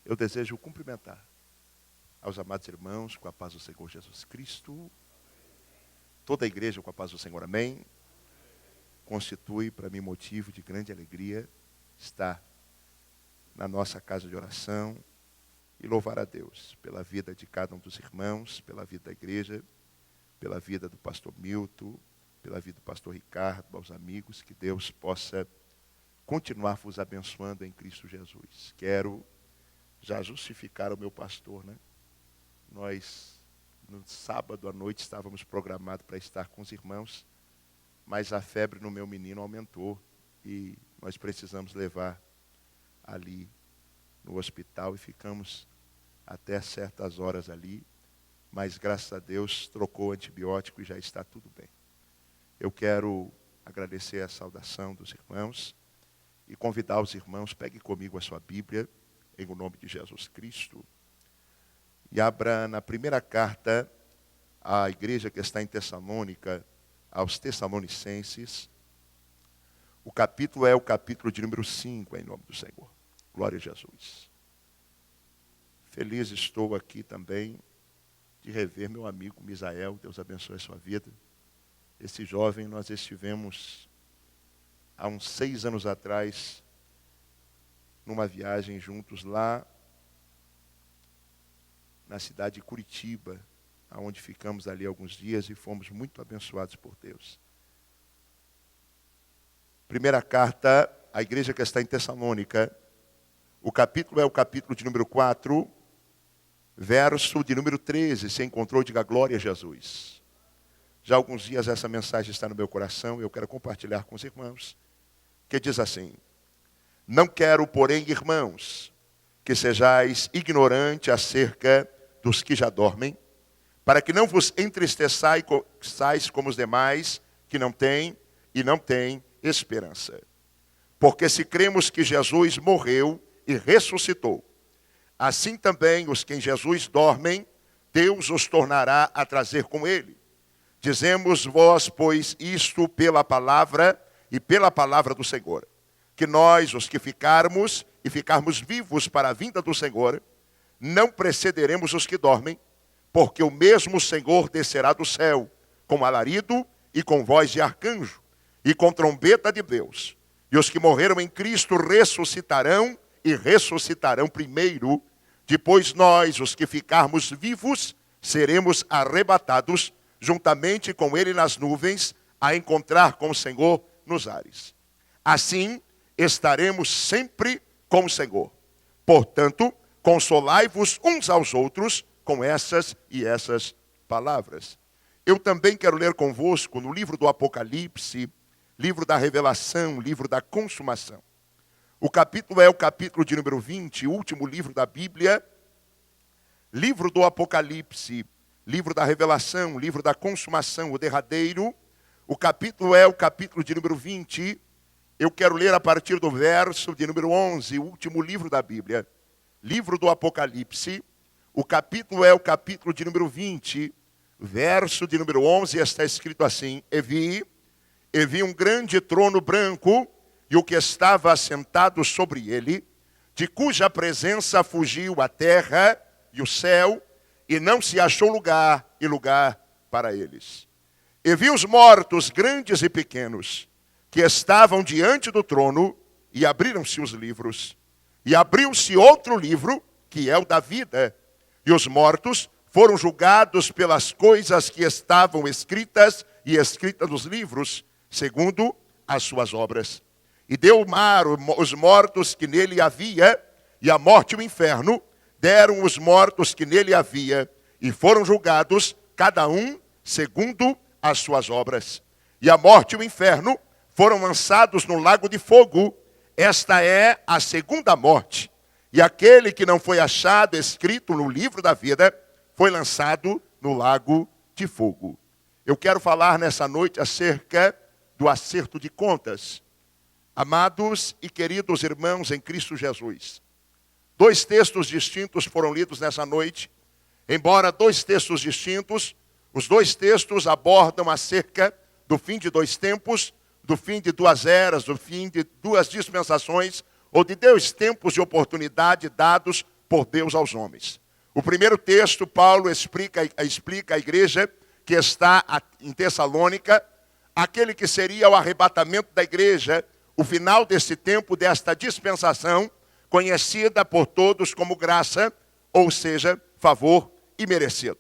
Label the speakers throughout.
Speaker 1: Eu desejo cumprimentar aos amados irmãos com a paz do Senhor Jesus Cristo. Toda a igreja com a paz do Senhor, amém. Constitui para mim motivo de grande alegria estar na nossa casa de oração e louvar a Deus pela vida de cada um dos irmãos, pela vida da igreja, pela vida do pastor Milton, pela vida do pastor Ricardo, aos amigos, que Deus possa continuar vos abençoando em Cristo Jesus. Quero já justificar o meu pastor, né? Nós, no sábado à noite, estávamos programados para estar com os irmãos, mas a febre no meu menino aumentou e nós precisamos levar ali no hospital e ficamos até certas horas ali, mas graças a Deus trocou o antibiótico e já está tudo bem. Eu quero agradecer a saudação dos irmãos e convidar os irmãos, pegue comigo a sua Bíblia, em o nome de Jesus Cristo, e abra na primeira carta à igreja que está em Tessalônica, aos Tessalonicenses. O capítulo é o capítulo de número 5, em nome do Senhor. Glória a Jesus. Feliz estou aqui também de rever meu amigo Misael. Deus abençoe a sua vida. Esse jovem nós estivemos há uns 6 anos atrás numa viagem juntos lá na cidade de Curitiba, onde ficamos ali alguns dias e fomos muito abençoados por Deus. Primeira carta à igreja que está em Tessalônica, o capítulo é o capítulo de número 4, verso de número 13, se encontrou, diga glória a Jesus. Já há alguns dias essa mensagem está no meu coração e eu quero compartilhar com os irmãos, que diz assim: não quero, porém, irmãos, que sejais ignorantes acerca dos que já dormem, para que não vos entristeçais como os demais que não têm e não têm esperança. Porque se cremos que Jesus morreu e ressuscitou, assim também os que em Jesus dormem, Deus os tornará a trazer com ele. Dizemos vós, pois, isto pela palavra e pela palavra do Senhor, que nós, os que ficarmos e ficarmos vivos para a vinda do Senhor, não precederemos os que dormem, porque o mesmo Senhor descerá do céu, com alarido e com voz de arcanjo, e com trombeta de Deus. E os que morreram em Cristo ressuscitarão, e ressuscitarão primeiro. Depois nós, os que ficarmos vivos, seremos arrebatados, juntamente com ele nas nuvens, a encontrar com o Senhor nos ares. Assim, estaremos sempre com o Senhor. Portanto, consolai-vos uns aos outros com essas e essas palavras. Eu também quero ler convosco no livro do Apocalipse, livro da revelação, livro da consumação. O capítulo é o capítulo de número 20, o último livro da Bíblia, livro do Apocalipse, livro da revelação, livro da consumação, o derradeiro. O capítulo é o capítulo de número 20. Eu quero ler a partir do verso de número 11, o último livro da Bíblia. Livro do Apocalipse, o capítulo é o capítulo de número 20, verso de número 11, está escrito assim: E vi um grande trono branco, e o que estava assentado sobre ele, de cuja presença fugiu a terra e o céu, e não se achou lugar para eles. E vi os mortos, grandes e pequenos, que estavam diante do trono, e abriram-se os livros. E abriu-se outro livro, que é o da vida. E os mortos foram julgados pelas coisas que estavam escritas nos livros, segundo as suas obras. E deu o mar os mortos que nele havia, e a morte e o inferno deram os mortos que nele havia, e foram julgados, cada um segundo as suas obras. E a morte e o inferno foram lançados no lago de fogo. Esta é a segunda morte. E aquele que não foi achado escrito no livro da vida foi lançado no lago de fogo. Eu quero falar nessa noite acerca do acerto de contas. Amados e queridos irmãos em Cristo Jesus, 2 textos distintos foram lidos nessa noite. Embora 2 textos distintos, os 2 textos abordam acerca do fim de 2 tempos, do fim de 2 eras, do fim de 2 dispensações, ou de 2 tempos de oportunidade dados por Deus aos homens. O primeiro texto, Paulo explica à igreja que está em Tessalônica, aquele que seria o arrebatamento da igreja, o final desse tempo, desta dispensação, conhecida por todos como graça, ou seja, favor imerecido.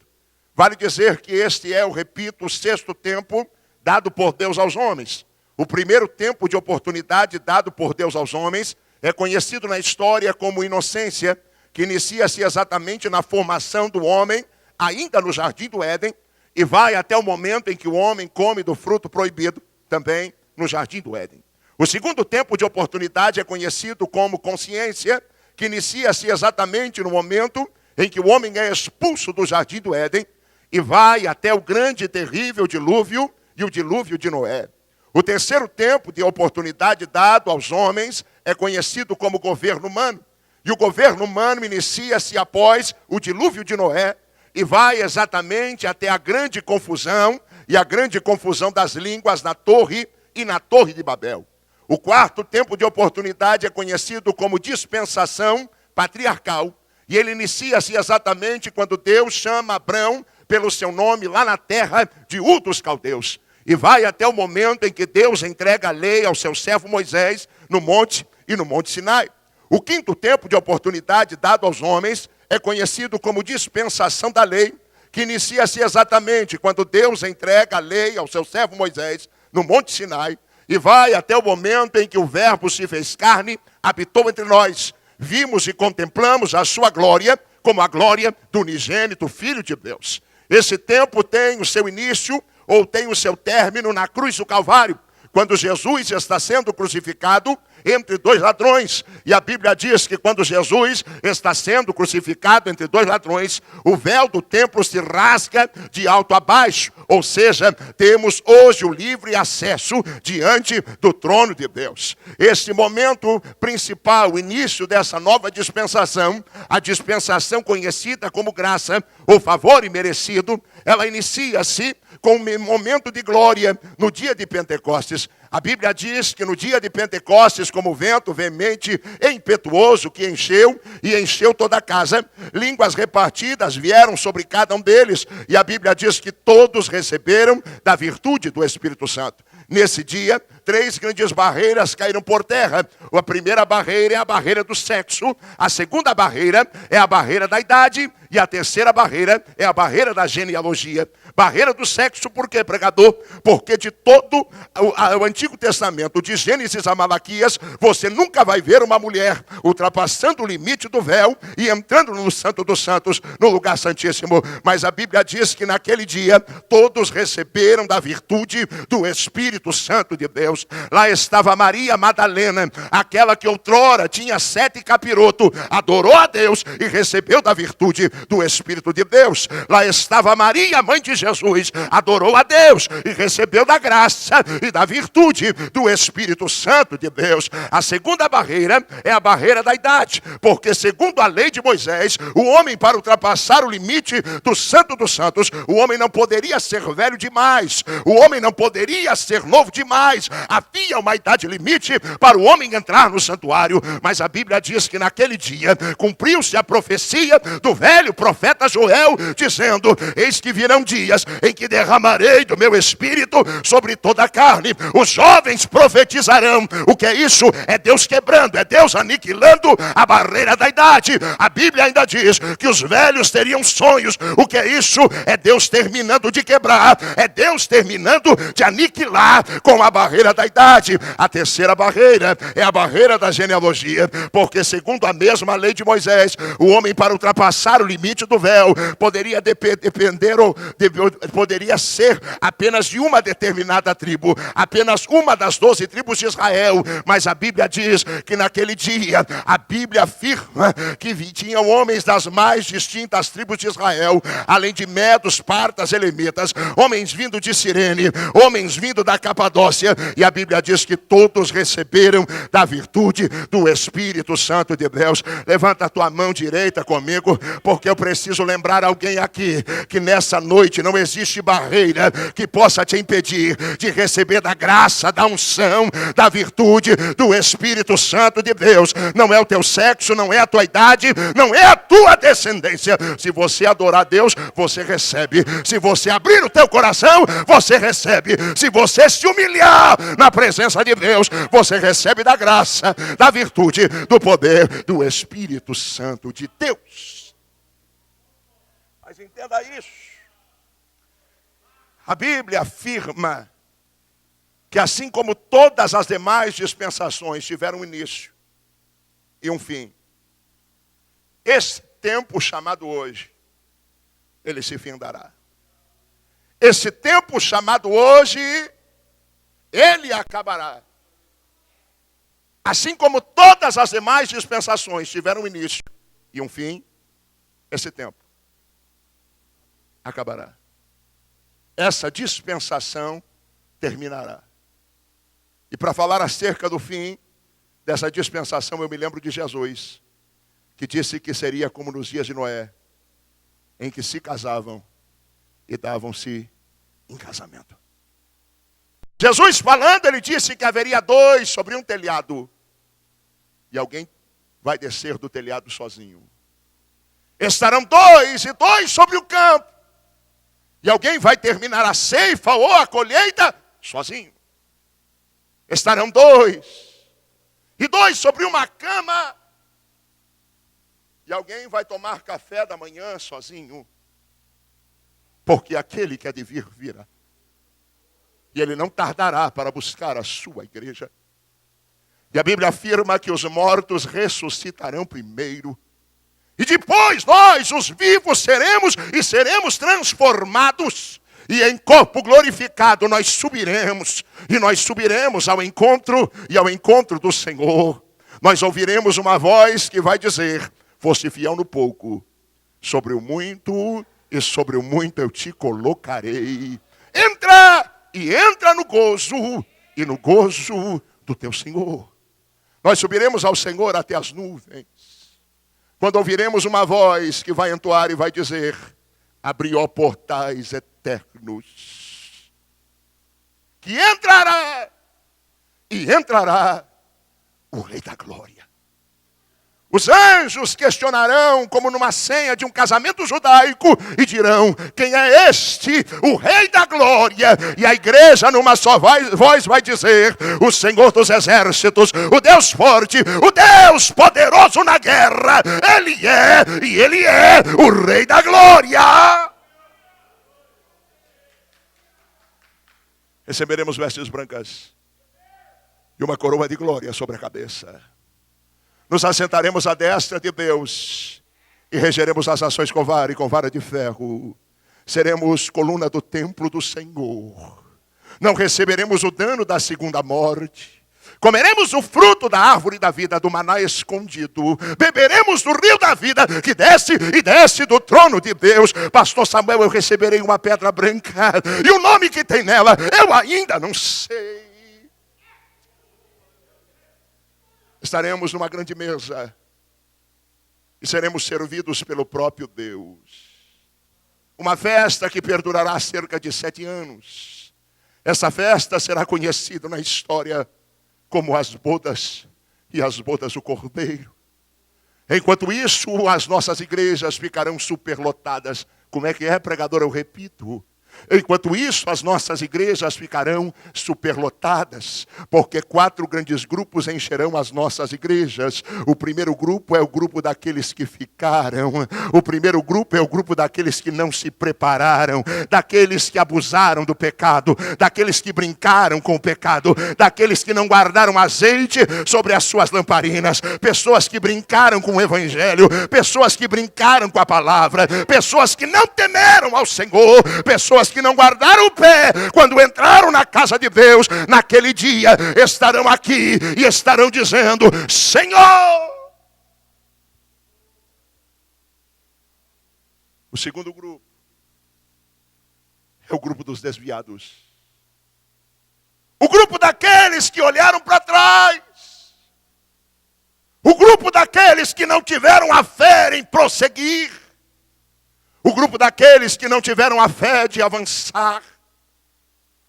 Speaker 1: Vale dizer que este é, eu repito, o sexto tempo dado por Deus aos homens. O primeiro tempo de oportunidade dado por Deus aos homens é conhecido na história como inocência, que inicia-se exatamente na formação do homem, ainda no jardim do Éden, e vai até o momento em que o homem come do fruto proibido, também no jardim do Éden. O segundo tempo de oportunidade é conhecido como consciência, que inicia-se exatamente no momento em que o homem é expulso do jardim do Éden e vai até o grande e terrível dilúvio e o dilúvio de Noé. O terceiro tempo de oportunidade dado aos homens é conhecido como governo humano. E o governo humano inicia-se após o dilúvio de Noé e vai exatamente até a grande confusão e a grande confusão das línguas na torre e na torre de Babel. O quarto tempo de oportunidade é conhecido como dispensação patriarcal. E ele inicia-se exatamente quando Deus chama Abrão pelo seu nome lá na terra de Ur dos Caldeus. E vai até o momento em que Deus entrega a lei ao seu servo Moisés no monte e no Monte Sinai. O quinto tempo de oportunidade dado aos homens é conhecido como dispensação da lei, que inicia-se exatamente quando Deus entrega a lei ao seu servo Moisés no Monte Sinai, e vai até o momento em que o Verbo se fez carne, habitou entre nós. Vimos e contemplamos a sua glória, como a glória do unigênito Filho de Deus. Esse tempo tem o seu início, ou tem o seu término na cruz do Calvário, quando Jesus está sendo crucificado entre dois ladrões. E a Bíblia diz que quando Jesus está sendo crucificado entre dois ladrões, o véu do templo se rasga de alto a baixo. Ou seja, temos hoje o livre acesso diante do trono de Deus. Este momento principal, o início dessa nova dispensação, a dispensação conhecida como graça, ou favor imerecido, ela inicia-se com um momento de glória no dia de Pentecostes. A Bíblia diz que no dia de Pentecostes, como vento veemente e impetuoso que encheu toda a casa, línguas repartidas vieram sobre cada um deles, e a Bíblia diz que todos receberam da virtude do Espírito Santo. Nesse dia, 3 grandes barreiras caíram por terra. A primeira barreira é a barreira do sexo, a segunda barreira é a barreira da idade, e a terceira barreira é a barreira da genealogia. Barreira do sexo, por quê, pregador? Porque de todo o Antigo Testamento, de Gênesis a Malaquias, você nunca vai ver uma mulher ultrapassando o limite do véu e entrando no Santo dos Santos, no lugar santíssimo. Mas a Bíblia diz que naquele dia, todos receberam da virtude do Espírito Santo de Deus. Lá estava Maria Madalena, aquela que outrora tinha 7 capirotos, adorou a Deus e recebeu da virtude do Espírito de Deus. Lá estava Maria, mãe de Jesus, adorou a Deus e recebeu da graça e da virtude do Espírito Santo de Deus. A segunda barreira é a barreira da idade, porque segundo a lei de Moisés, o homem, para ultrapassar o limite do Santo dos Santos, o homem não poderia ser velho demais, o homem não poderia ser novo demais. Havia uma idade limite para o homem entrar no santuário, mas a Bíblia diz que naquele dia cumpriu-se a profecia do velho profeta Joel, dizendo: eis que virão dias em que derramarei do meu espírito sobre toda a carne. Os jovens profetizarão. O que é isso? É Deus quebrando, é Deus aniquilando a barreira da idade. A Bíblia ainda diz que os velhos teriam sonhos. O que é isso? É Deus terminando de quebrar, é Deus terminando de aniquilar com a barreira da idade. A terceira barreira é a barreira da genealogia, porque segundo a mesma lei de Moisés, o homem, para ultrapassar o limite do véu, poderia poderia ser apenas de uma determinada tribo, apenas uma das 12 tribos de Israel. Mas a Bíblia diz que naquele dia, a Bíblia afirma que tinham homens das mais distintas tribos de Israel, além de medos, partas, elemitas, homens vindo de Cirene, homens vindo da Capadócia, e a Bíblia diz que todos receberam da virtude do Espírito Santo de Deus. Levanta a tua mão direita comigo, porque Porque eu preciso lembrar alguém aqui que nessa noite não existe barreira que possa te impedir de receber da graça, da unção, da virtude do Espírito Santo de Deus. Não é o teu sexo, não é a tua idade, não é a tua descendência. Se você adorar Deus, você recebe. Se você abrir o teu coração, você recebe. Se você se humilhar na presença de Deus, você recebe da graça, da virtude, do poder do Espírito Santo de Deus. Mas entenda isso. A Bíblia afirma que assim como todas as demais dispensações tiveram um início e um fim, esse tempo chamado hoje, ele se findará. Esse tempo chamado hoje, ele acabará. Assim como todas as demais dispensações tiveram um início e um fim, esse tempo acabará. Essa dispensação terminará. E para falar acerca do fim dessa dispensação, eu me lembro de Jesus, que disse que seria como nos dias de Noé, em que se casavam e davam-se em casamento. Jesus falando, ele disse que haveria 2 sobre um telhado. E alguém vai descer do telhado sozinho. Estarão 2 e 2 sobre o campo. E alguém vai terminar a ceifa ou a colheita sozinho. Estarão 2 e 2 sobre uma cama. E alguém vai tomar café da manhã sozinho. Porque aquele que há de vir, virá. E ele não tardará para buscar a sua igreja. E a Bíblia afirma que os mortos ressuscitarão primeiro. E depois nós, os vivos, seremos transformados. E em corpo glorificado nós subiremos. E nós subiremos ao encontro do Senhor. Nós ouviremos uma voz que vai dizer: foste fiel no pouco, sobre o muito e sobre o muito eu te colocarei. Entra no gozo, e no gozo do teu Senhor. Nós subiremos ao Senhor até as nuvens. Quando ouviremos uma voz que vai entoar e vai dizer: abri, ó portais eternos, que entrará o Rei da Glória. Os anjos questionarão, como numa senha de um casamento judaico, e dirão: quem é este, o Rei da Glória? E a igreja numa só voz vai dizer: o Senhor dos exércitos, o Deus forte, o Deus poderoso na guerra. Ele é o Rei da Glória. Receberemos vestes brancas e uma coroa de glória sobre a cabeça. Nos assentaremos à destra de Deus e regeremos as nações com vara de ferro. Seremos coluna do templo do Senhor. Não receberemos o dano da segunda morte. Comeremos o fruto da árvore da vida, do maná escondido. Beberemos do rio da vida que desce do trono de Deus. Pastor Samuel, eu receberei uma pedra branca. E o nome que tem nela, eu ainda não sei. Estaremos numa grande mesa e seremos servidos pelo próprio Deus. Uma festa que perdurará cerca de 7 anos. Essa festa será conhecida na história como as bodas e as bodas do Cordeiro. Enquanto isso, as nossas igrejas ficarão superlotadas. Como é que é, pregador? Eu repito. Enquanto isso, as nossas igrejas ficarão superlotadas, porque 4 grandes grupos encherão as nossas igrejas. O primeiro grupo é o grupo daqueles que ficaram. O primeiro grupo é o grupo daqueles que não se prepararam, daqueles que abusaram do pecado, daqueles que brincaram com o pecado, daqueles que não guardaram azeite sobre as suas lamparinas, pessoas que brincaram com o evangelho, pessoas que brincaram com a palavra, pessoas que não temeram ao Senhor, pessoas que não guardaram o pé quando entraram na casa de Deus. Naquele dia estarão aqui e estarão dizendo: Senhor. O segundo grupo é o grupo dos desviados. O grupo daqueles que olharam para trás. O grupo daqueles que não tiveram a fé em prosseguir. O grupo daqueles que não tiveram a fé de avançar.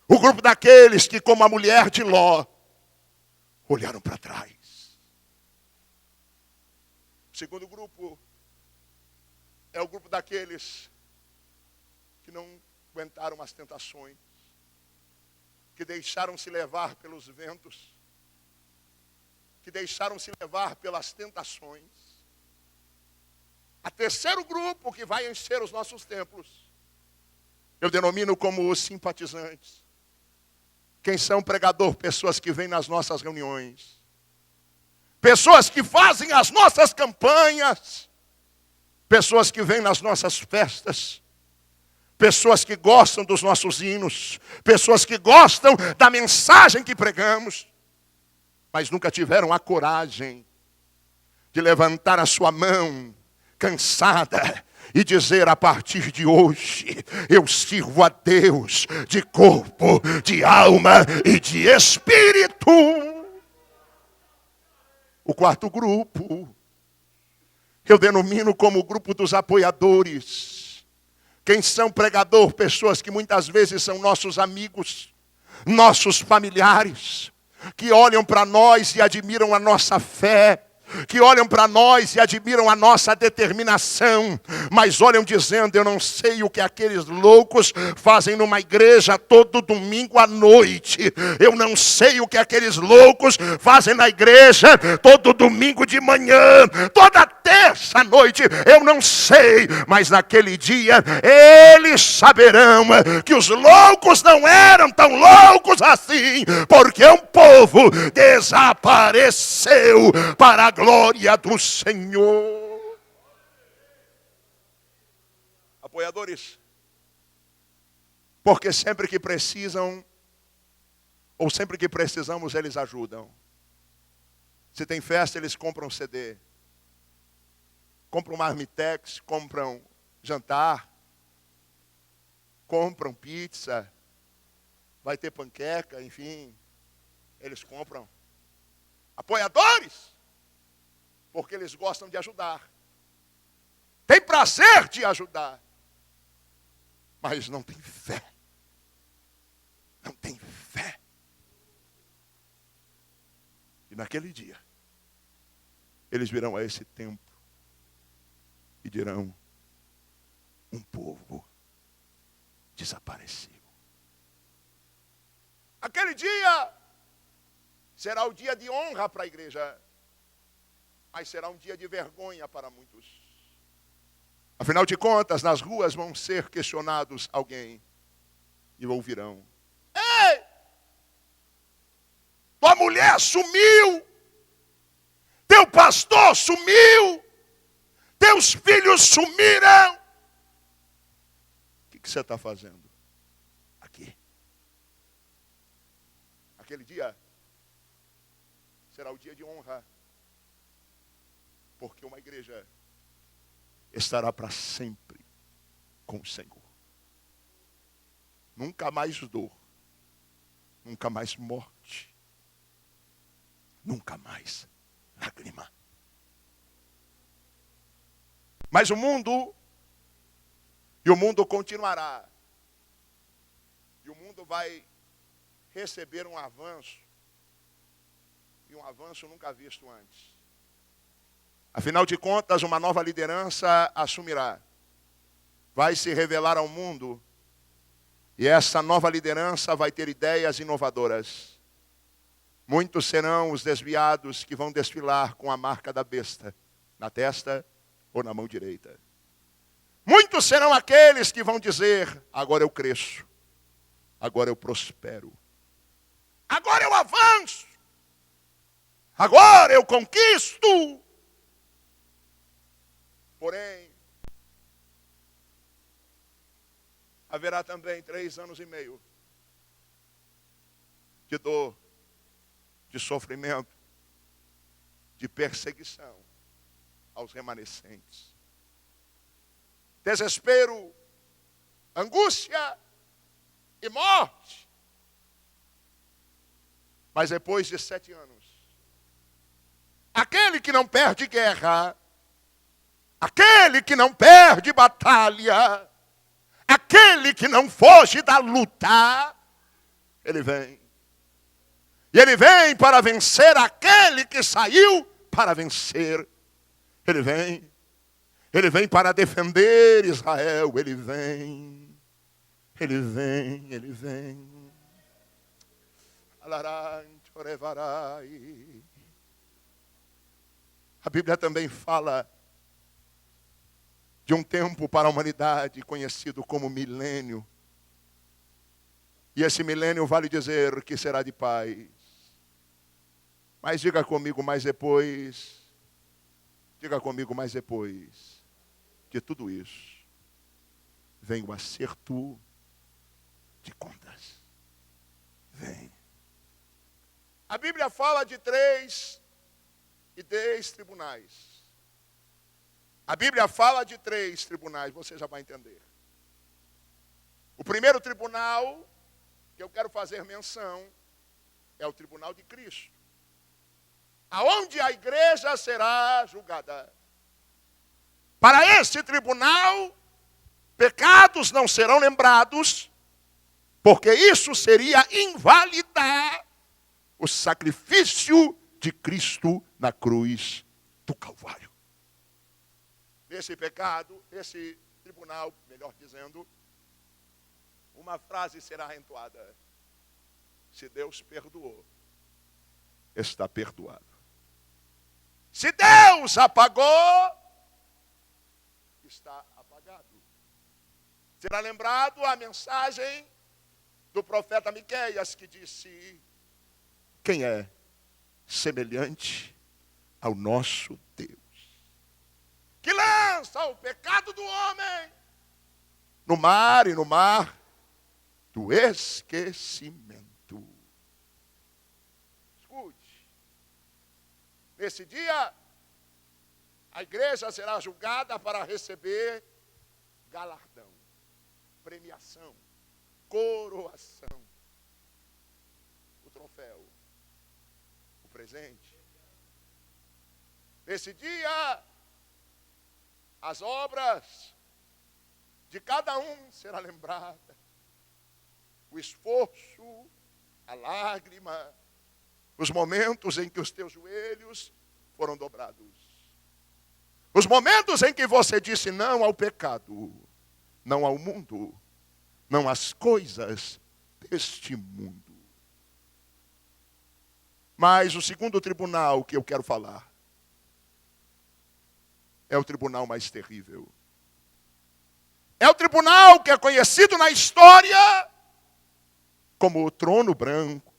Speaker 1: O grupo daqueles que, como a mulher de Ló, olharam para trás. O segundo grupo é o grupo daqueles que não aguentaram as tentações, que deixaram-se levar pelos ventos, que deixaram-se levar pelas tentações. A terceiro grupo que vai encher os nossos templos, eu denomino como os simpatizantes. Quem são, pregador? Pessoas que vêm nas nossas reuniões, pessoas que fazem as nossas campanhas, pessoas que vêm nas nossas festas, pessoas que gostam dos nossos hinos, pessoas que gostam da mensagem que pregamos, mas nunca tiveram a coragem de levantar a sua mão cansada e dizer: a partir de hoje eu sirvo a Deus de corpo, de alma e de espírito. O quarto grupo eu denomino como o grupo dos apoiadores. Quem são, pregador? Pessoas que muitas vezes são nossos amigos, nossos familiares, que olham para nós e admiram a nossa fé, que olham para nós e admiram a nossa determinação, mas olham dizendo: eu não sei o que aqueles loucos fazem numa igreja todo domingo à noite, eu não sei o que aqueles loucos fazem na igreja todo domingo de manhã, toda terça à noite, eu não sei, mas naquele dia eles saberão que os loucos não eram tão loucos assim, porque um povo desapareceu para a glória do Senhor. Apoiadores, porque sempre que precisam, ou sempre que precisamos, eles ajudam. Se tem festa, eles compram CD, compram marmitex, compram jantar, compram pizza, vai ter panqueca, enfim, eles compram. Apoiadores, porque eles gostam de ajudar, tem prazer de ajudar, mas não tem fé. Não tem fé. E naquele dia, eles virão a esse templo e dirão: um povo desapareceu. Aquele dia será o dia de honra para a igreja, mas será um dia de vergonha para muitos. Afinal de contas, nas ruas vão ser questionados alguém e ouvirão: ei, tua mulher sumiu, teu pastor sumiu, teus filhos sumiram. O que você está fazendo aqui? Aquele dia será o dia de honra, porque uma igreja estará para sempre com o Senhor. Nunca mais dor, nunca mais morte, nunca mais lágrima. Mas o mundo continuará. E o mundo vai receber um avanço, e um avanço nunca visto antes. Afinal de contas, uma nova liderança assumirá. Vai se revelar ao mundo. E essa nova liderança vai ter ideias inovadoras. Muitos serão os desviados que vão desfilar com a marca da besta na testa ou na mão direita. Muitos serão aqueles que vão dizer: agora eu cresço, agora eu prospero, agora eu avanço, agora eu conquisto. Porém, haverá também 3 anos e meio de dor, de sofrimento, de perseguição aos remanescentes. Desespero, angústia e morte. Mas depois de 7 anos, aquele que não perde guerra aquele que não perde batalha, aquele que não foge da luta, ele vem. E ele vem para vencer aquele que saiu para vencer. Ele vem. Ele vem para defender Israel. Ele vem. Ele vem. Ele vem. A Bíblia também fala de um tempo para a humanidade conhecido como milênio. E esse milênio vale dizer que será de paz. Mas diga comigo, mais depois. Diga comigo, mais depois de tudo isso, vem o acerto de contas. Vem. A Bíblia fala de 3 e 10 tribunais. A Bíblia fala de 3 tribunais, você já vai entender. O primeiro tribunal que eu quero fazer menção é o tribunal de Cristo, aonde a igreja será julgada. Para esse tribunal, pecados não serão lembrados, porque isso seria invalidar o sacrifício de Cristo na cruz do Calvário. Nesse pecado, nesse tribunal, melhor dizendo, uma frase será entoada: se Deus perdoou, está perdoado. Se Deus apagou, está apagado. Será lembrado a mensagem do profeta Miqueias, que disse: quem é semelhante ao nosso Deus, que lança o pecado do homem no mar e no mar do esquecimento. Escute, nesse dia a igreja será julgada para receber galardão, premiação, coroação, o troféu, o presente. Nesse dia, as obras de cada um será lembrada. O esforço, a lágrima, os momentos em que os teus joelhos foram dobrados. Os momentos em que você disse não ao pecado, não ao mundo, não às coisas deste mundo. Mas o segundo tribunal que eu quero falar é o tribunal mais terrível. É o tribunal que é conhecido na história como o trono branco.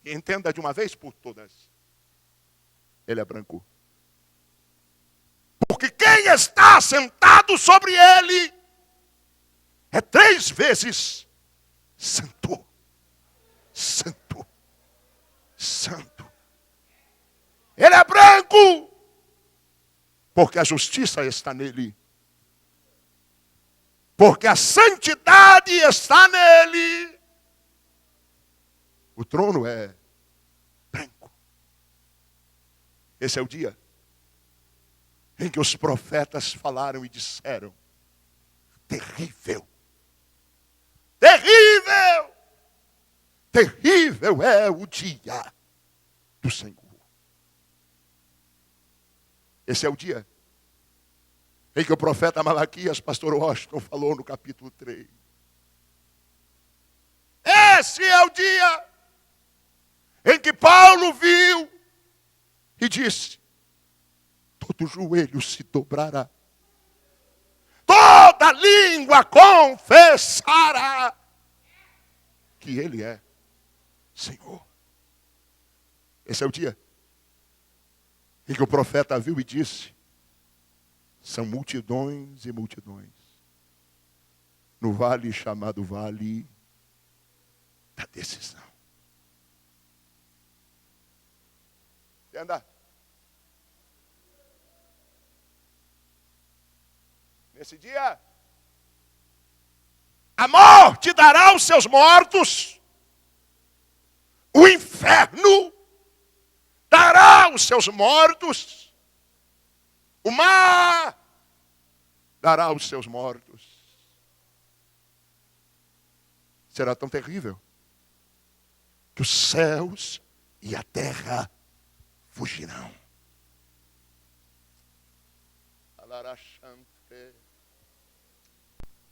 Speaker 1: E entenda de uma vez por todas, ele é branco. Porque quem está sentado sobre ele é 3 vezes santo, santo, santo. Ele é branco, porque a justiça está nele. Porque a santidade está nele. O trono é branco. Esse é o dia em que os profetas falaram e disseram: terrível, terrível, terrível é o dia do Senhor. Esse é o dia em que o profeta Malaquias, pastor Washington, falou no capítulo 3. Esse é o dia em que Paulo viu e disse: todo joelho se dobrará, toda língua confessará que ele é Senhor. Esse é o dia em que o profeta viu e disse: são multidões e multidões no vale chamado Vale da Decisão. Entenda? Nesse dia, a morte dará aos seus mortos, o inferno dará aos seus mortos, O mar dará os seus mortos. Será tão terrível que os céus e a terra fugirão. Alarachante,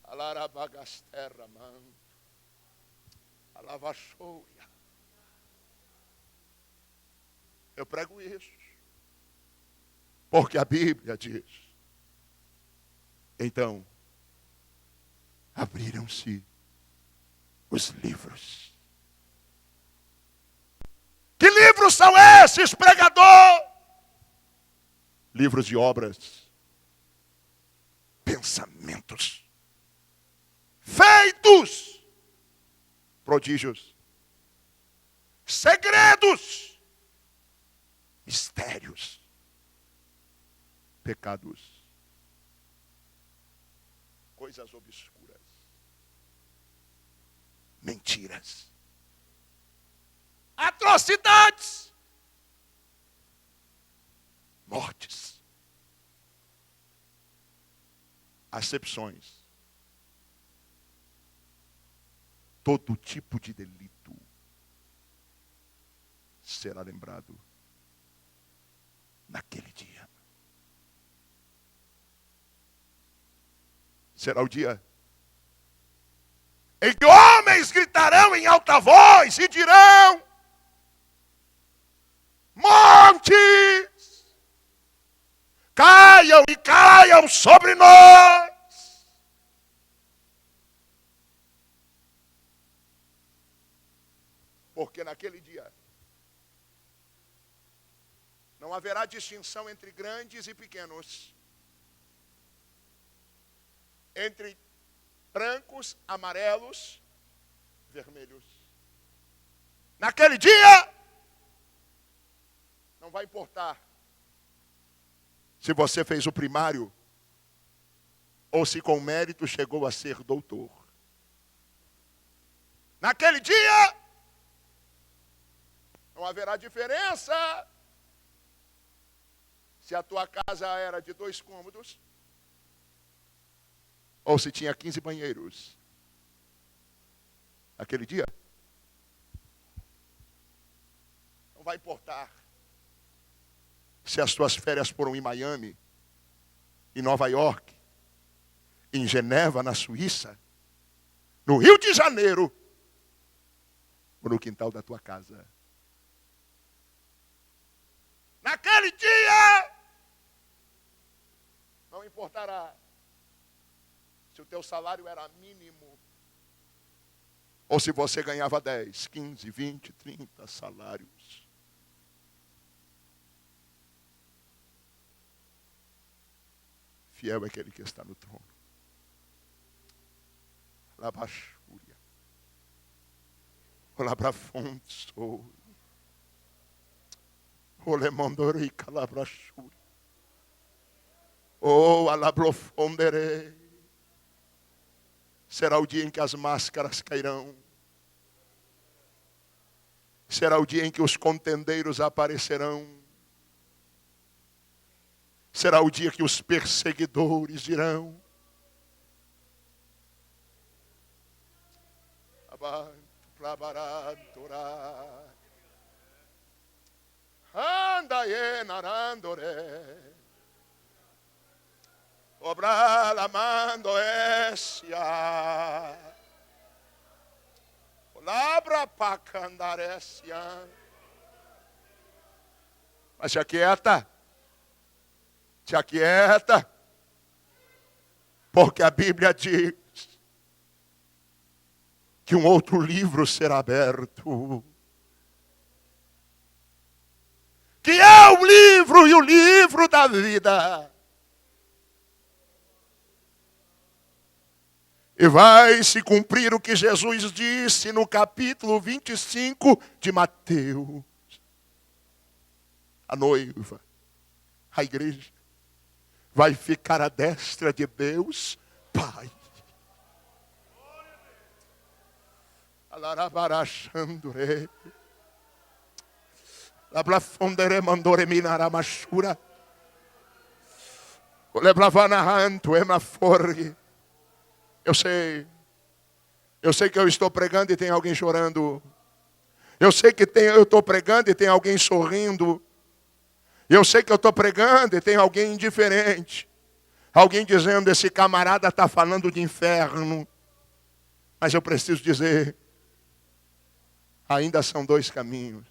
Speaker 1: alarabagasterra, manto, alavachoia. Eu prego isso, porque a Bíblia diz. Então, abriram-se os livros. Que livros são esses, pregador? Livros de obras, pensamentos, feitos, prodígios, segredos, mistérios, pecados, coisas obscuras, mentiras, atrocidades, mortes, acepções, todo tipo de delito será lembrado naquele dia. Será o dia em que homens gritarão em alta voz e dirão: montes, caiam e caiam sobre nós. Porque naquele dia não haverá distinção entre grandes e pequenos, entre brancos, amarelos, vermelhos. Naquele dia, não vai importar se você fez o primário ou se com mérito chegou a ser doutor. Naquele dia, não haverá diferença se a tua casa era de 2 cômodos ou se tinha 15 banheiros. Naquele dia, não vai importar se as tuas férias foram em Miami, em Nova York, em Geneva, na Suíça, no Rio de Janeiro, ou no quintal da tua casa. Naquele dia, não importará se o teu salário era mínimo, ou se você ganhava 10, 15, 20, 30 salários. Fiel é aquele que está no trono. Labachúria. Olabrafonso. Olemondori calabrachúria. Oh, alabrofondere. Será o dia em que as máscaras cairão. Será o dia em que os contendeiros aparecerão. Será o dia que os perseguidores dirão: Andaye narandore. Obra la mando essia. Labra pacandaressia. Mas se aquieta. Se aquieta. Porque a Bíblia diz que um outro livro será aberto. Que é o livro e o livro da vida. E vai se cumprir o que Jesus disse no capítulo 25 de Mateus. A noiva, a igreja, vai ficar à destra de Deus, Pai. Alarabarachandure. Lablafondere mandore minaramashura. Eu sei que eu estou pregando e tem alguém chorando. Eu sei que eu estou pregando e tem alguém sorrindo. Eu sei que eu estou pregando e tem alguém indiferente. Alguém dizendo, esse camarada está falando de inferno. Mas eu preciso dizer, ainda são dois caminhos.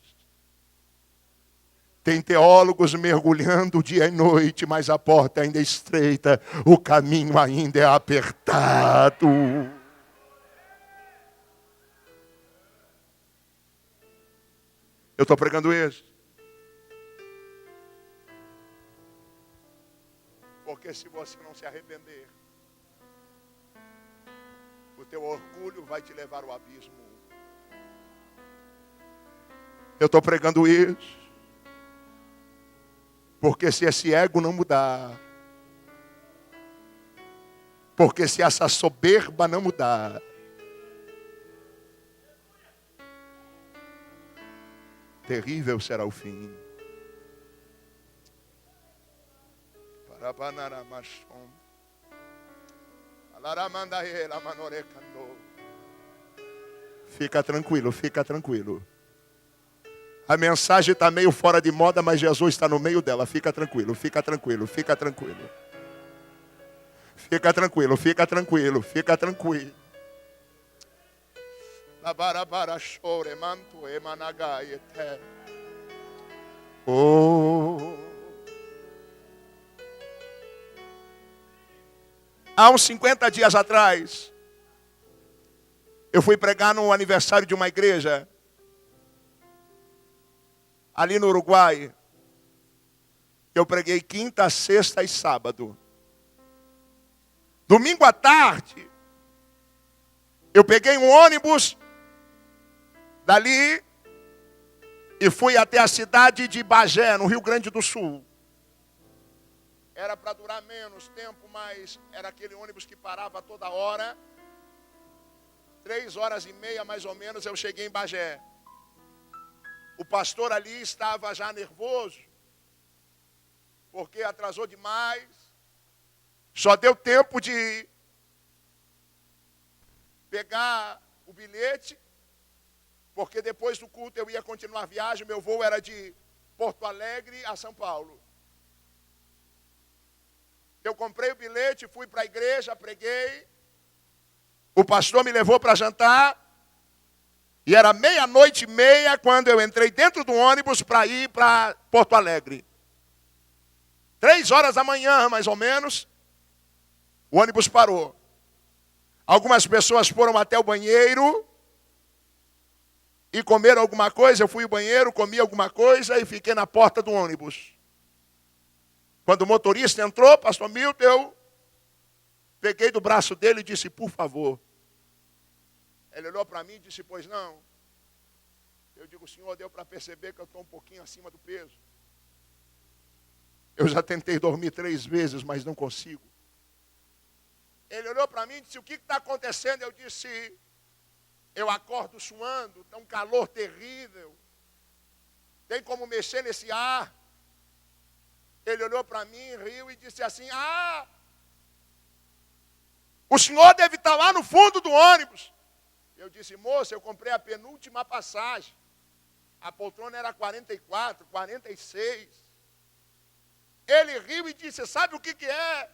Speaker 1: Tem teólogos mergulhando dia e noite, mas a porta ainda é estreita. O caminho ainda é apertado. Eu estou pregando isso. Porque se você não se arrepender, o teu orgulho vai te levar ao abismo. Eu estou pregando isso. Porque se esse ego não mudar, porque se essa soberba não mudar, terrível será o fim. Fica tranquilo, fica tranquilo. A mensagem está meio fora de moda, mas Jesus está no meio dela. Fica tranquilo, fica tranquilo, fica tranquilo. Fica tranquilo, fica tranquilo, fica tranquilo. Oh. Há uns 50 dias atrás, eu fui pregar no aniversário de uma igreja, ali no Uruguai. Eu preguei quinta, sexta e sábado. Domingo à tarde, eu peguei um ônibus dali e fui até a cidade de Bagé, no Rio Grande do Sul. Era para durar menos tempo, mas era aquele ônibus que parava toda hora. 3h30 mais ou menos eu cheguei em Bagé. O pastor ali estava já nervoso, porque atrasou demais. Só deu tempo de pegar o bilhete, porque depois do culto eu ia continuar a viagem. Meu voo era de Porto Alegre a São Paulo. Eu comprei o bilhete, fui para a igreja, preguei. O pastor me levou para jantar. E era 00:30 quando eu entrei dentro do ônibus para ir para Porto Alegre. 3h mais ou menos, o ônibus parou. Algumas pessoas foram até o banheiro e comeram alguma coisa. Eu fui ao banheiro, comi alguma coisa e fiquei na porta do ônibus. Quando o motorista entrou, pastor Milton, eu peguei do braço dele e disse, por favor. Ele olhou para mim e disse, pois não. Eu digo, senhor, deu para perceber que eu estou um pouquinho acima do peso. Eu já tentei dormir 3 vezes, mas não consigo. Ele olhou para mim e disse, o que está acontecendo? Eu disse, eu acordo suando, está um calor terrível. Tem como mexer nesse ar? Ele olhou para mim, riu e disse assim, o senhor deve estar lá no fundo do ônibus. Eu disse, moço, eu comprei a penúltima passagem. A poltrona era 44, 46. Ele riu e disse, sabe o que é?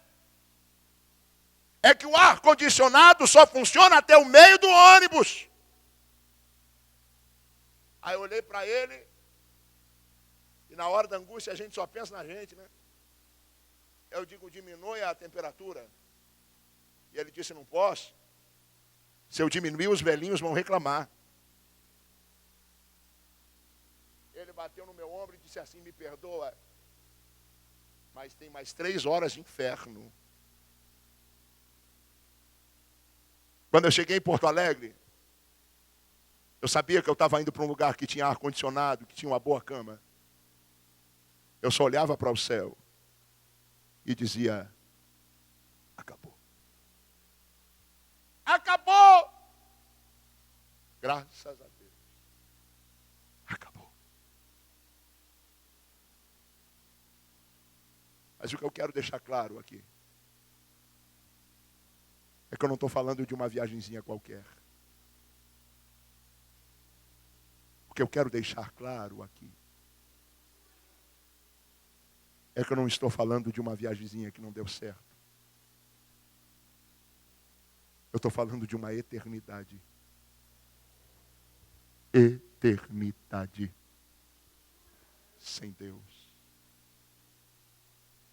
Speaker 1: É que o ar-condicionado só funciona até o meio do ônibus. Aí eu olhei para ele, e na hora da angústia a gente só pensa na gente, né? Eu digo, diminui a temperatura. E ele disse, não posso. Se eu diminuir, os velhinhos vão reclamar. Ele bateu no meu ombro e disse assim, me perdoa, mas tem mais 3 horas de inferno. Quando eu cheguei em Porto Alegre, eu sabia que eu estava indo para um lugar que tinha ar-condicionado, que tinha uma boa cama. Eu só olhava para o céu e dizia, acabou. Acabou! Graças a Deus. Acabou. Mas o que eu quero deixar claro aqui é que eu não estou falando de uma viagenzinha qualquer. O que eu quero deixar claro aqui é que eu não estou falando de uma viagenzinha que não deu certo. Eu estou falando de uma eternidade. Eternidade sem Deus.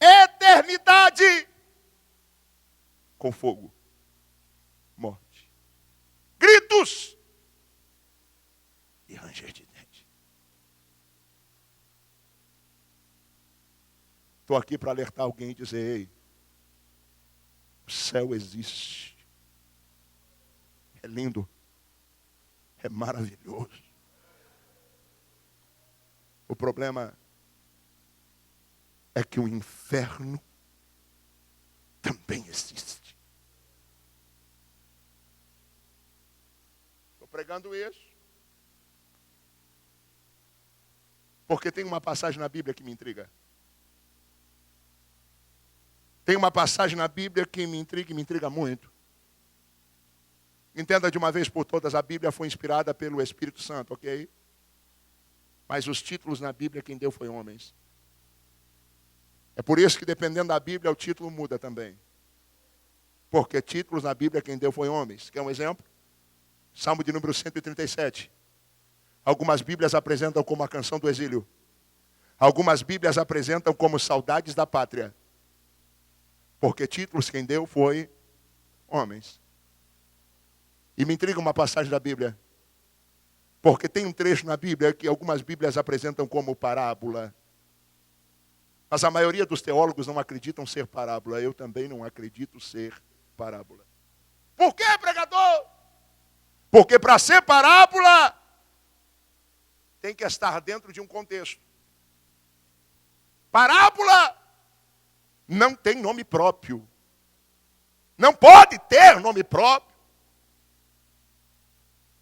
Speaker 1: Eternidade com fogo, morte, gritos e ranger de dente. Estou aqui para alertar alguém e dizer: ei, o céu existe. É lindo. É maravilhoso. O problema é que o inferno também existe. Estou pregando isso porque tem uma passagem na Bíblia que me intriga. Tem uma passagem na Bíblia que me intriga e me intriga muito. Entenda de uma vez por todas, a Bíblia foi inspirada pelo Espírito Santo, ok? Mas os títulos na Bíblia quem deu foi homens. É por isso que dependendo da Bíblia o título muda também. Porque títulos na Bíblia quem deu foi homens. Quer um exemplo? Salmo de número 137. Algumas Bíblias apresentam como a canção do exílio. Algumas Bíblias apresentam como saudades da pátria. Porque títulos quem deu foi homens. E me intriga uma passagem da Bíblia. Porque tem um trecho na Bíblia que algumas Bíblias apresentam como parábola. Mas a maioria dos teólogos não acreditam ser parábola. Eu também não acredito ser parábola. Por quê, pregador? Porque para ser parábola, tem que estar dentro de um contexto. Parábola não tem nome próprio. Não pode ter nome próprio.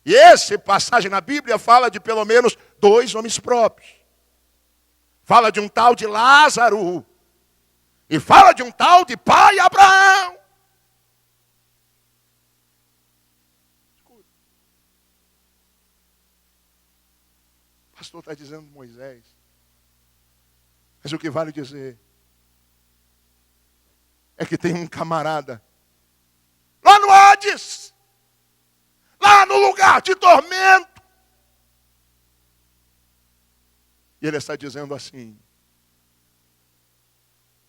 Speaker 1: E essa passagem na Bíblia fala de pelo menos 2 nomes próprios. Fala de um tal de Lázaro. E fala de um tal de pai Abraão. Escuta. O pastor está dizendo Moisés. Mas o que vale dizer é que tem um camarada lá no Hades, lá no lugar de tormento. E ele está dizendo assim: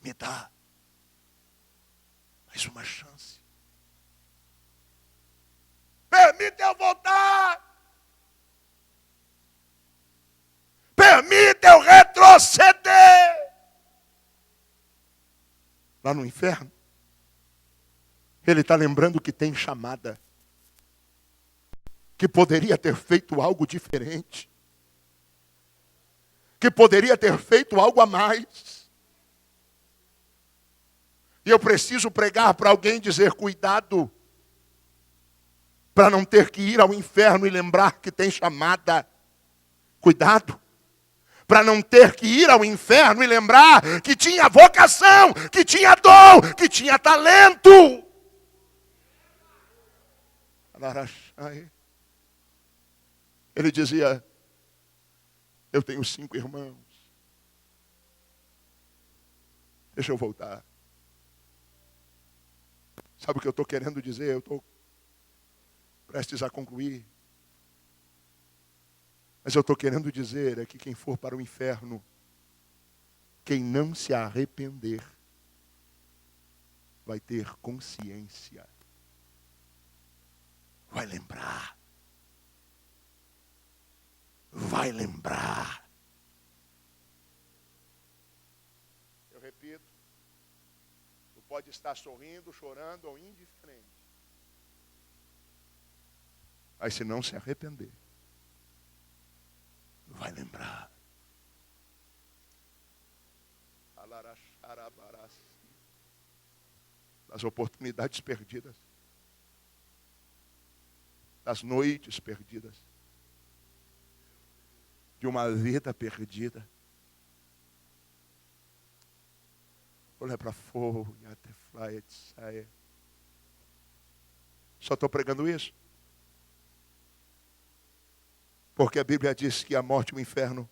Speaker 1: me dá mais uma chance. Permite eu voltar. Permite eu retroceder. Lá no inferno, ele está lembrando que tem chamada. Que poderia ter feito algo diferente. Que poderia ter feito algo a mais. E eu preciso pregar para alguém dizer: cuidado. Para não ter que ir ao inferno e lembrar que tem chamada. Cuidado. Para não ter que ir ao inferno e lembrar que tinha vocação, que tinha dom, que tinha talento. Ele dizia: eu tenho 5 irmãos. Deixa eu voltar. Sabe o que eu estou querendo dizer? Eu estou prestes a concluir. Mas eu estou querendo dizer é que quem for para o inferno, quem não se arrepender, vai ter consciência. Vai lembrar. Vai lembrar. Eu repito, tu pode estar sorrindo, chorando ou indiferente. Mas se não se arrepender, vai lembrar. Das oportunidades perdidas. Das noites perdidas. De uma vida perdida. Olha para fogo, até fly, só estou pregando isso porque a Bíblia diz que a morte e o inferno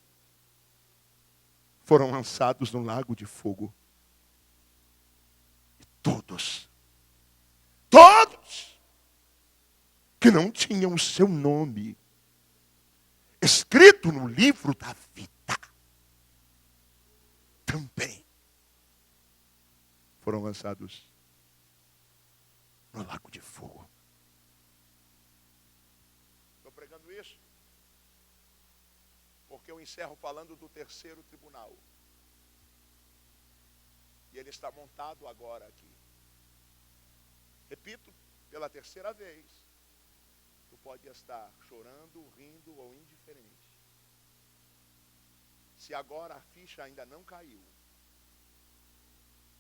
Speaker 1: foram lançados no lago de fogo. E todos que não tinham o seu nome escrito no livro da vida, também foram lançados no lago de fogo. Estou pregando isso porque eu encerro falando do terceiro tribunal. E ele está montado agora aqui. Repito pela terceira vez. Tu pode estar chorando, rindo ou indiferente. Se agora a ficha ainda não caiu.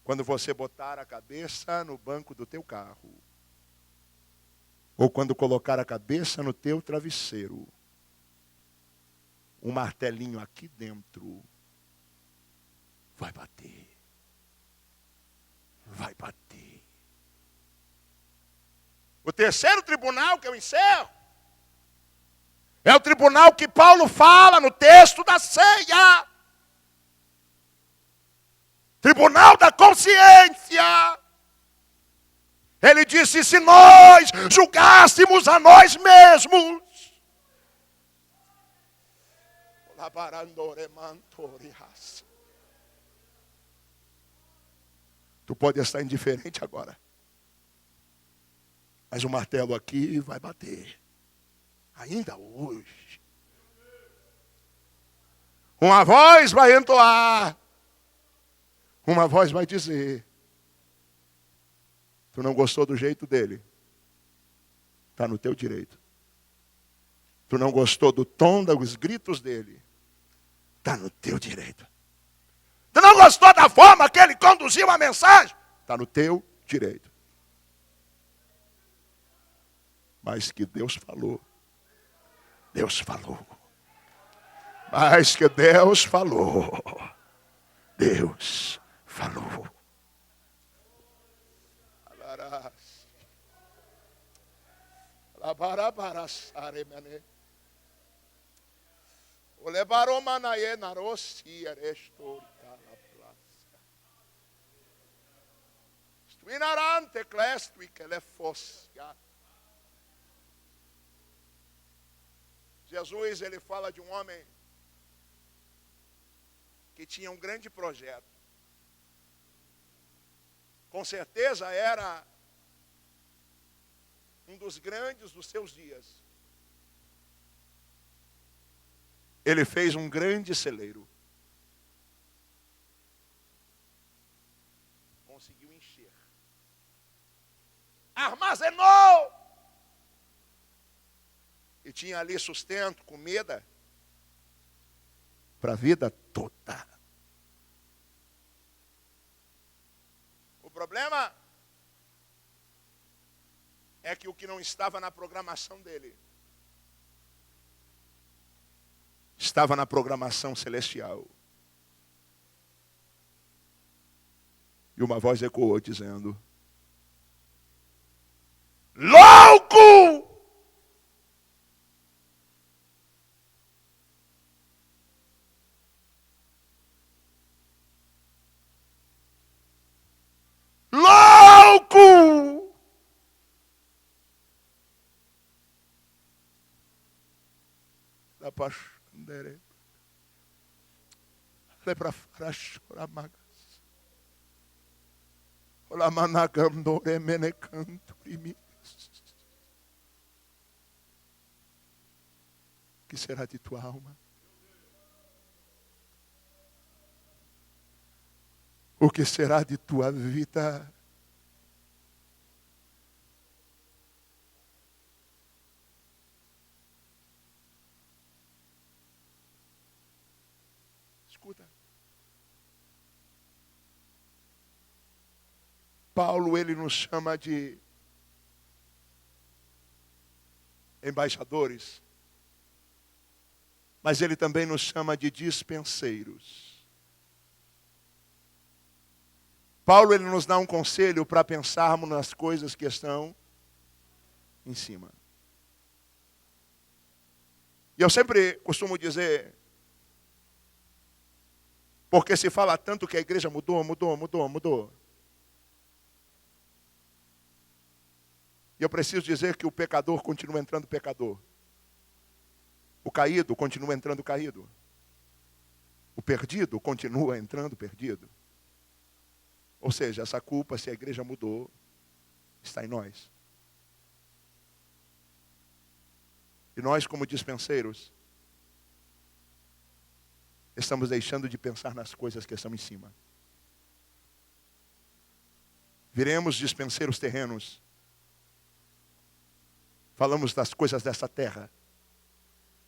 Speaker 1: Quando você botar a cabeça no banco do teu carro. Ou quando colocar a cabeça no teu travesseiro. Um martelinho aqui dentro vai bater. Vai bater. O terceiro tribunal que eu encerro é o tribunal que Paulo fala no texto da ceia. Tribunal da consciência. Ele disse, se nós julgássemos a nós mesmos, tu pode estar indiferente agora. Mas o martelo aqui vai bater. Ainda hoje. Uma voz vai entoar. Uma voz vai dizer. Tu não gostou do jeito dele. Está no teu direito. Tu não gostou do tom dos gritos dele. Está no teu direito. Tu não gostou da forma que ele conduziu a mensagem? Está no teu direito. Mas que Deus falou. Deus falou. Mas que Deus falou. Deus falou. O levaromanaye narosi arestorita la plaza. Stuinarante clestui que le fossia. Jesus, ele fala de um homem que tinha um grande projeto. Com certeza era um dos grandes dos seus dias. Ele fez um grande celeiro. Conseguiu encher. Armazenou. E tinha ali sustento, comida, para a vida toda. O problema é que o que não estava na programação dele, estava na programação celestial. E uma voz ecoou dizendo, louco! Louco! Da paixão. Lepra frashoramagas. Ola managandore menecanturimis. Que será de tua alma? O que será de tua vida? Escuta. Paulo, ele nos chama de embaixadores, mas ele também nos chama de dispenseiros. Paulo ele nos dá um conselho para pensarmos nas coisas que estão em cima. E eu sempre costumo dizer, porque se fala tanto que a igreja mudou. E eu preciso dizer que o pecador continua entrando pecador. O caído continua entrando caído. O perdido continua entrando perdido. Ou seja, essa culpa, se a igreja mudou, está em nós. E nós, como dispenseiros, estamos deixando de pensar nas coisas que estão em cima. Viremos dispenseiros terrenos. Falamos das coisas dessa terra,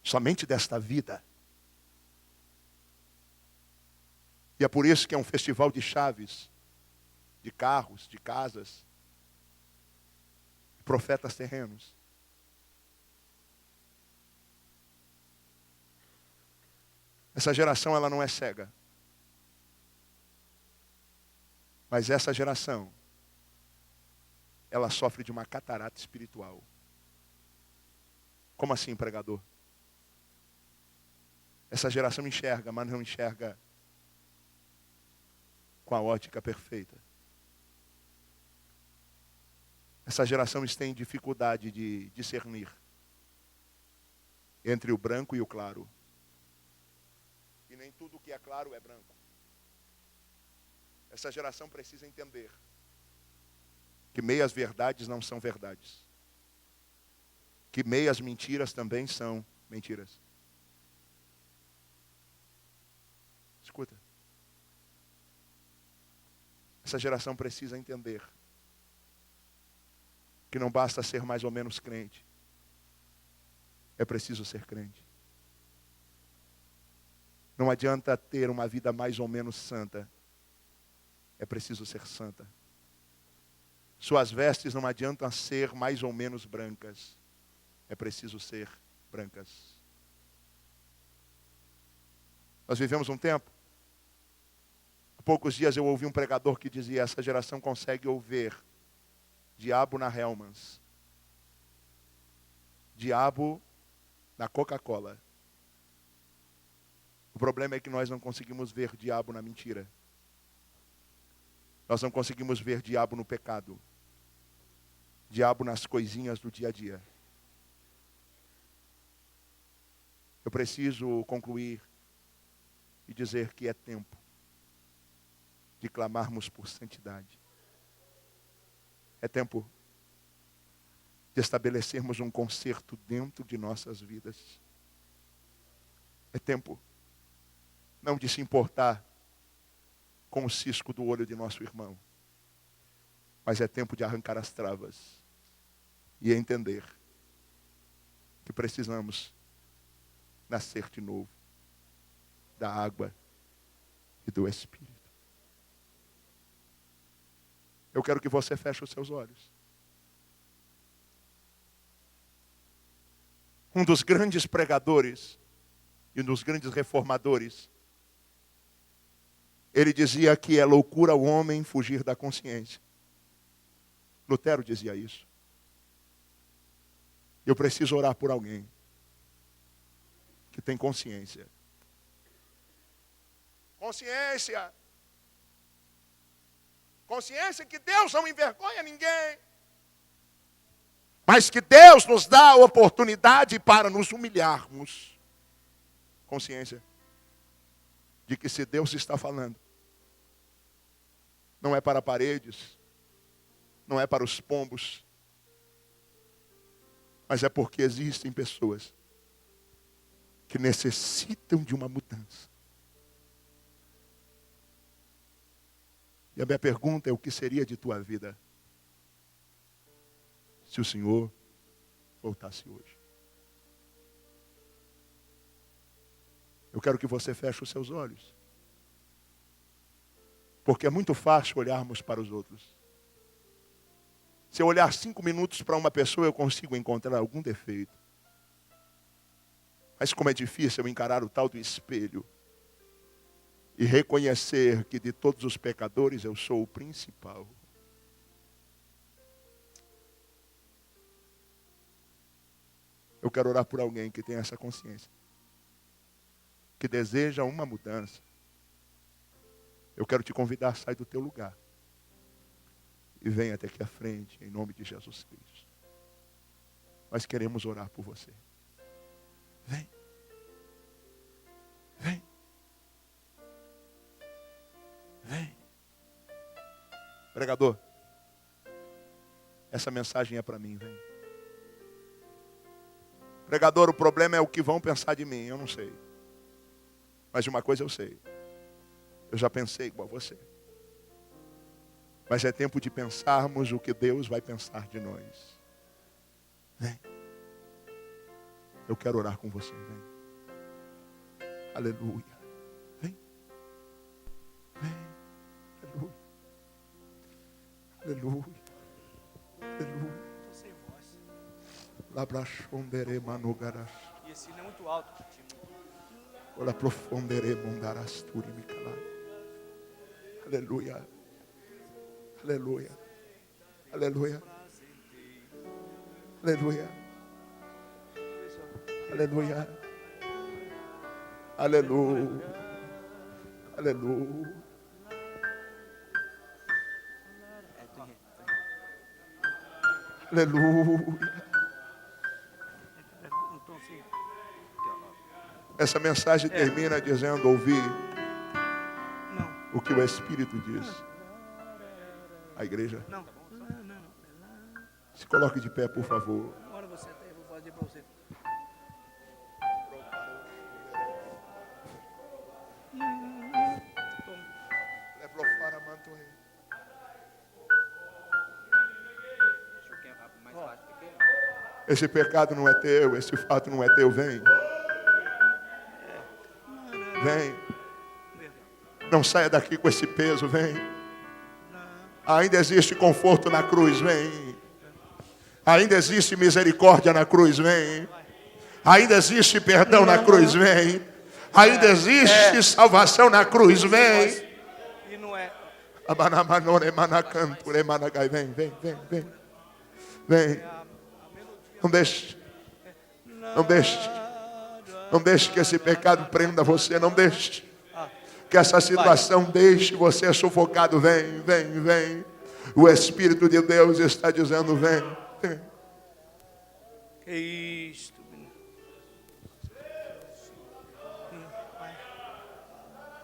Speaker 1: somente desta vida. E é por isso que é um festival de chaves, de carros, de casas, de profetas terrenos. Essa geração ela não é cega. Mas essa geração, ela sofre de uma catarata espiritual. Como assim, pregador? Essa geração enxerga, mas não enxerga com a ótica perfeita. Essa geração tem dificuldade de discernir entre o branco e o claro. E nem tudo que é claro é branco. Essa geração precisa entender que meias verdades não são verdades. Que meias mentiras também são mentiras. Escuta. Essa geração precisa entender que não basta ser mais ou menos crente. É preciso ser crente. Não adianta ter uma vida mais ou menos santa. É preciso ser santa. Suas vestes não adiantam ser mais ou menos brancas. É preciso ser brancas. Nós vivemos um tempo. Há poucos dias eu ouvi um pregador que dizia: essa geração consegue ouvir diabo na Hellmann's, diabo na Coca-Cola. O problema é que nós não conseguimos ver diabo na mentira. Nós não conseguimos ver diabo no pecado. Diabo nas coisinhas do dia a dia. Eu preciso concluir e dizer que é tempo de clamarmos por santidade. É tempo de estabelecermos um conserto dentro de nossas vidas. É tempo não de se importar com o cisco do olho de nosso irmão, mas é tempo de arrancar as travas e entender que precisamos nascer de novo da água e do Espírito. Eu quero que você feche os seus olhos. Um dos grandes pregadores e um dos grandes reformadores, ele dizia que é loucura o homem fugir da consciência. Lutero dizia isso. Eu preciso orar por alguém que tem consciência. Consciência. Consciência que Deus não envergonha ninguém. Mas que Deus nos dá a oportunidade para nos humilharmos. Consciência de que se Deus está falando, não é para paredes, não é para os pombos, mas é porque existem pessoas que necessitam de uma mudança. E a minha pergunta é: o que seria de tua vida se o Senhor voltasse hoje? Eu quero que você feche os seus olhos. Porque é muito fácil olharmos para os outros. Se eu olhar 5 minutos para uma pessoa, eu consigo encontrar algum defeito. Mas como é difícil eu encarar o tal do espelho. e reconhecer que de todos os pecadores eu sou o principal. Eu quero orar por alguém que tem essa consciência, que deseja uma mudança. Eu quero te convidar a sair do teu lugar e venha até aqui à frente, em nome de Jesus Cristo. Nós queremos orar por você. Vem. Vem. Vem. Pregador, essa mensagem é para mim, vem. Pregador, o problema é o que vão pensar de mim, eu não sei. Mas de uma coisa eu sei. Eu já pensei igual a você. Mas é tempo de pensarmos o que Deus vai pensar de nós. Vem. Eu quero orar com você, vem. Aleluia. Vem. Vem. Aleluia. Aleluia. Aleluia.
Speaker 2: Estou sem voz.
Speaker 1: Labrachondere manugaras.
Speaker 2: E esse não é muito alto.
Speaker 1: Ola profondere mundaras turi mikalai. Aleluia. Aleluia. Aleluia. Aleluia. Aleluia. Aleluia. Aleluia. Aleluia. Essa mensagem termina dizendo: ouvi o que o Espírito diz. A igreja.
Speaker 2: Não.
Speaker 1: Se coloque de pé, por favor.
Speaker 2: Agora você até, eu vou fazer para você.
Speaker 1: Esse pecado não é teu, esse fato não é teu, vem. Vem. Não saia daqui com esse peso, vem. Ainda existe conforto na cruz, vem. Ainda existe misericórdia na cruz, vem. Ainda existe perdão na cruz, vem. Ainda existe salvação na cruz, vem.
Speaker 2: E não é.
Speaker 1: Vem, vem, vem, vem. Vem. Não deixe. Não deixe. Não deixe que esse pecado prenda você. Não deixe que essa situação deixe você sufocado. Vem, vem, vem. O Espírito de Deus está dizendo: vem, vem.
Speaker 2: Que isto, menino.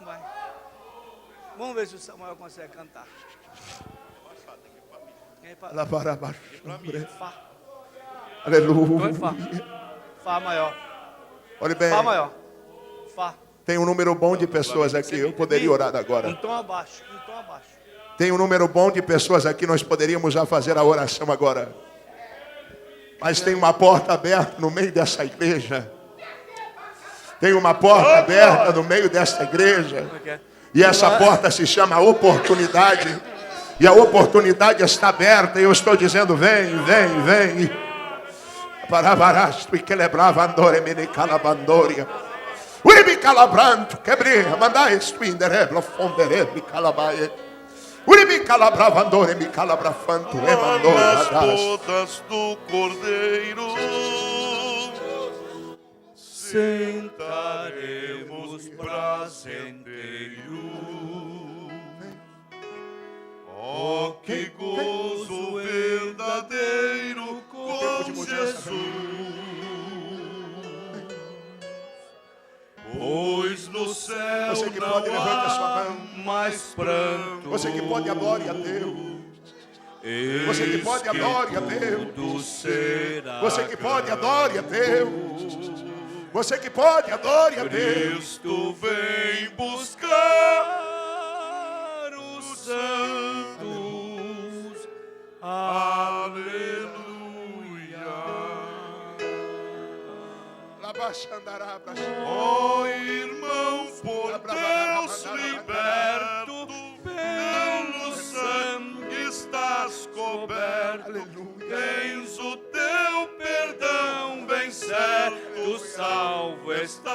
Speaker 2: Vai. Vamos ver se o Samuel consegue cantar.
Speaker 1: Lá para baixo.
Speaker 2: Fá.
Speaker 1: Aleluia.
Speaker 2: Fá maior.
Speaker 1: Olhe bem.
Speaker 2: Fá maior. Fá.
Speaker 1: Tem um número bom de pessoas aqui. Eu poderia orar agora.
Speaker 2: Um tom abaixo. Um tom abaixo.
Speaker 1: Tem um número bom de pessoas aqui. Nós poderíamos já fazer a oração agora. Mas tem uma porta aberta no meio dessa igreja. Tem uma porta aberta no meio dessa igreja. E essa porta se chama oportunidade. E a oportunidade está aberta. E eu estou dizendo: vem, vem, vem. Para varasto e que lebrava andore mene calabandoria. Uribi calabranto, quebreia, mandai estuindereblo, fonderebli calabaie. Uribi calabravandore, mi calabrafanto, emandore,
Speaker 3: nas bodas do Cordeiro sentaremos brasendeiros. Oh, que gozo verdadeiro com Jesus. Pois no céu
Speaker 1: você que
Speaker 3: não
Speaker 1: pode, levante a sua
Speaker 3: há
Speaker 1: mão.
Speaker 3: mais pranto.
Speaker 1: Você que pode, adore a Deus. Você que pode, adore a Deus. Você que pode, adore a Deus. Você que pode, adore a Deus.
Speaker 3: Cristo vem buscar os santos. Aleluia. Oh, irmão, por Deus liberto, pelo sangue estás coberto. Tens o teu perdão bem certo, salvo estás.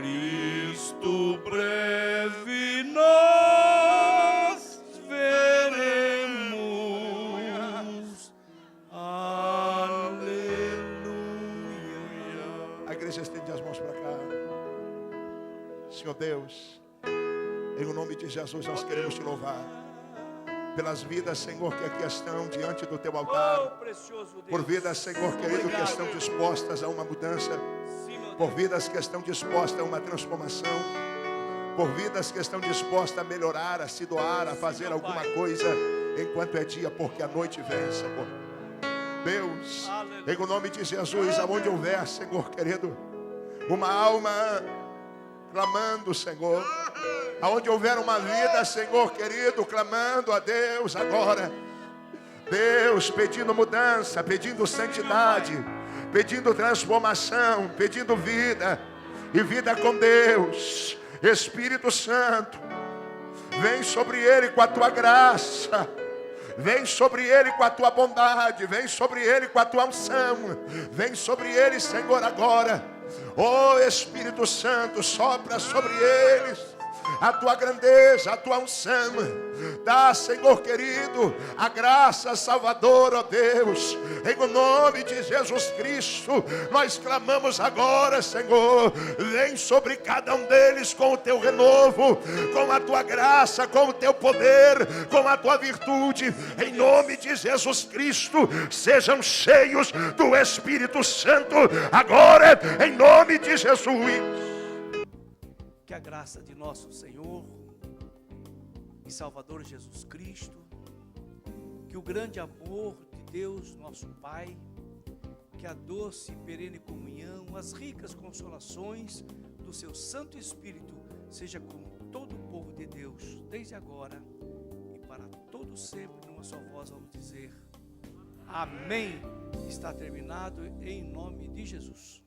Speaker 3: Cristo breve nós veremos. Aleluia.
Speaker 1: A igreja estende as mãos para cá. Senhor Deus, em nome de Jesus nós queremos te louvar pelas vidas, Senhor, que aqui estão diante do teu altar.
Speaker 2: Oh, precioso Deus.
Speaker 1: Por vidas, Senhor querido, que estão dispostas a uma mudança. Por vidas que estão dispostas a uma transformação. Por vidas que estão dispostas a melhorar, a se doar, a fazer alguma coisa enquanto é dia, porque a noite vem, Senhor. Deus, em nome de Jesus, aonde houver, Senhor querido, uma alma clamando, Senhor, aonde houver uma vida, Senhor querido, clamando a Deus agora, Deus, pedindo mudança, pedindo santidade, pedindo transformação, pedindo vida, e vida com Deus. Espírito Santo, vem sobre ele com a tua graça, vem sobre ele com a tua bondade, vem sobre ele com a tua unção, vem sobre ele, Senhor, agora. Oh Espírito Santo, sopra sobre eles a tua grandeza, a tua unção. Dá, Senhor querido, a graça salvadora, ó Deus. Em nome de Jesus Cristo, nós clamamos agora, Senhor. Vem sobre cada um deles com o teu renovo, com a tua graça, com o teu poder, com a tua virtude. Em nome de Jesus Cristo, sejam cheios do Espírito Santo agora, em nome de Jesus.
Speaker 2: Que a graça de nosso Senhor e Salvador Jesus Cristo, que o grande amor de Deus, nosso Pai, que a doce e perene comunhão, as ricas consolações do seu Santo Espírito, seja com todo o povo de Deus, desde agora e para todo sempre, numa só voz vamos dizer, amém. Está terminado em nome de Jesus.